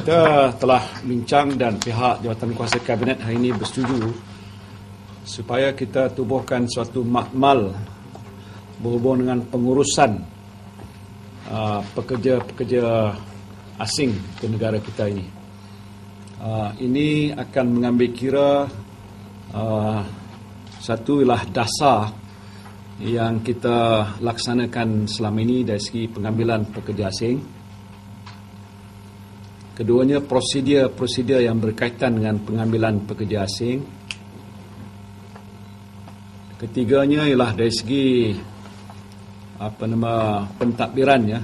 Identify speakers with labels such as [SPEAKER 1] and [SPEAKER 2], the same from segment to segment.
[SPEAKER 1] Kita telah bincang dan pihak Jawatankuasa Kabinet hari ini bersetuju supaya kita tubuhkan suatu makmal berhubung dengan pengurusan pekerja-pekerja asing ke negara kita ini. Ini akan mengambil kira satu ialah dasar yang kita laksanakan selama ini dari segi pengambilan pekerja asing. Keduanya prosedur yang berkaitan dengan pengambilan pekerja asing. Ketiganya ialah dari segi pentadbiran, ya,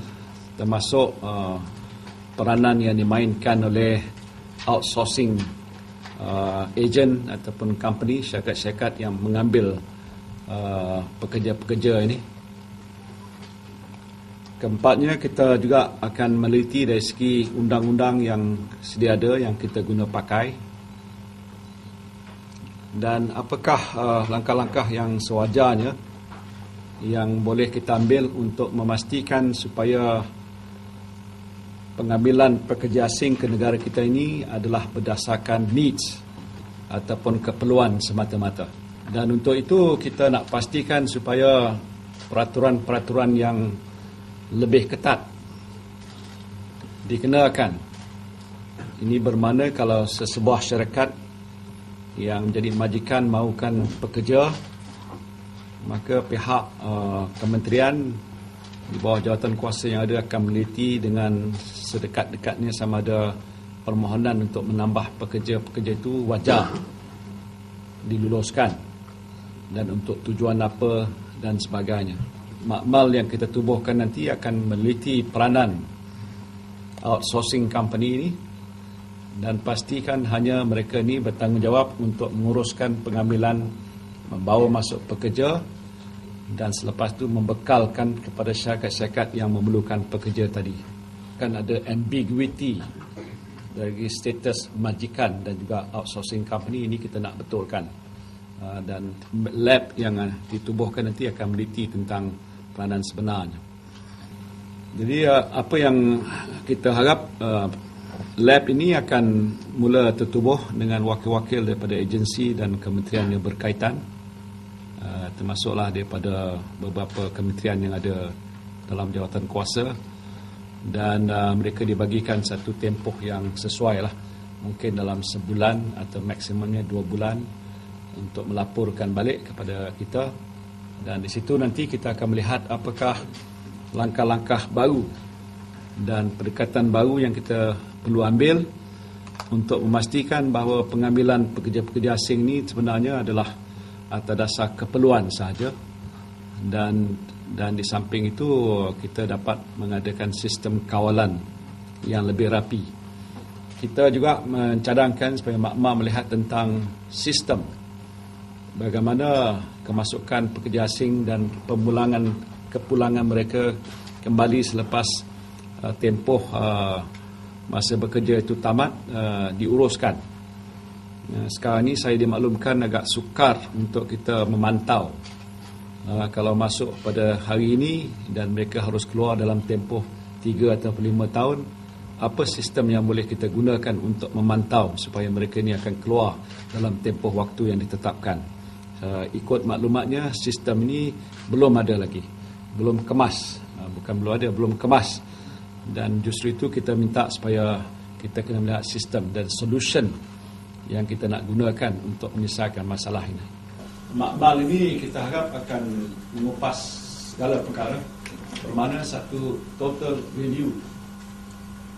[SPEAKER 1] termasuk peranan yang dimainkan oleh outsourcing agent ataupun company, syarikat-syarikat yang mengambil pekerja-pekerja ini. Keempatnya, kita juga akan meneliti dari segi undang-undang yang sedia ada yang kita guna pakai, dan apakah langkah-langkah yang sewajarnya yang boleh kita ambil untuk memastikan supaya pengambilan pekerja asing ke negara kita ini adalah berdasarkan needs ataupun keperluan semata-mata. Dan untuk itu kita nak pastikan supaya peraturan-peraturan yang lebih ketat dikenakan. Ini bermakna kalau sesebuah syarikat yang menjadi majikan mahukan pekerja, maka pihak kementerian di bawah jawatankuasa yang ada akan meneliti dengan sedekat-dekatnya sama ada permohonan untuk menambah pekerja-pekerja itu wajar diluluskan dan untuk tujuan apa dan sebagainya. Makmal yang kita tubuhkan nanti akan meneliti peranan outsourcing company ini dan pastikan hanya mereka ini bertanggungjawab untuk menguruskan pengambilan, membawa masuk pekerja, dan selepas itu membekalkan kepada syarikat-syarikat yang memerlukan pekerja tadi. Kan ada ambiguity dari status majikan dan juga outsourcing company ini kita nak betulkan. Dan lab yang ditubuhkan nanti akan meneliti tentang peranan sebenarnya. Jadi apa yang kita harap, lab ini akan mula tertubuh dengan wakil-wakil daripada agensi dan kementerian yang berkaitan, termasuklah daripada beberapa kementerian yang ada dalam jawatan kuasa, dan mereka dibagikan satu tempoh yang sesuai lah, mungkin dalam sebulan atau maksimumnya 2 bulan untuk melaporkan balik kepada kita. Dan di situ nanti kita akan melihat apakah langkah-langkah baru dan pendekatan baru yang kita perlu ambil untuk memastikan bahawa pengambilan pekerja-pekerja asing ini sebenarnya adalah atas dasar keperluan sahaja, dan di samping itu kita dapat mengadakan sistem kawalan yang lebih rapi. Kita juga mencadangkan supaya makmal melihat tentang sistem bagaimana kemasukan pekerja asing dan kepulangan mereka kembali selepas tempoh masa bekerja itu tamat diuruskan. Sekarang ini saya dimaklumkan agak sukar untuk kita memantau kalau masuk pada hari ini dan mereka harus keluar dalam tempoh 3 atau 5 tahun, apa sistem yang boleh kita gunakan untuk memantau supaya mereka ini akan keluar dalam tempoh waktu yang ditetapkan. Ikut maklumatnya, sistem ini belum ada lagi, belum kemas, belum kemas, dan justru itu kita minta supaya kita kena melihat sistem dan solution yang kita nak gunakan untuk menyelesaikan masalah ini. Makmal ini kita harap akan mengupas segala perkara, bermakna satu total review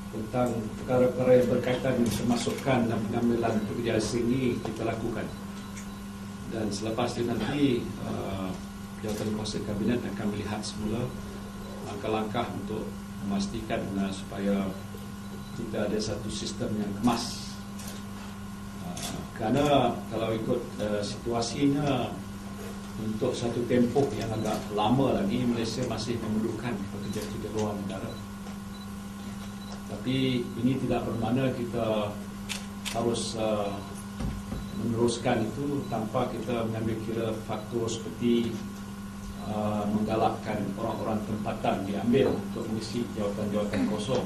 [SPEAKER 1] tentang perkara-perkara yang berkaitan dengan kemasukan dan pengambilan pekerja asing ini kita lakukan. Dan selepas itu nanti Jawatankuasa Kabinet akan melihat semula langkah-langkah untuk memastikan supaya kita ada satu sistem yang kemas. Kerana kalau ikut situasinya, untuk satu tempoh yang agak lama lagi Malaysia masih memerlukan pekerja-pekerja luar negara. Tapi ini tidak bermakna kita harus meneruskan itu tanpa kita mengambil kira faktor seperti menggalakkan orang-orang tempatan diambil untuk mengisi jawatan-jawatan kosong.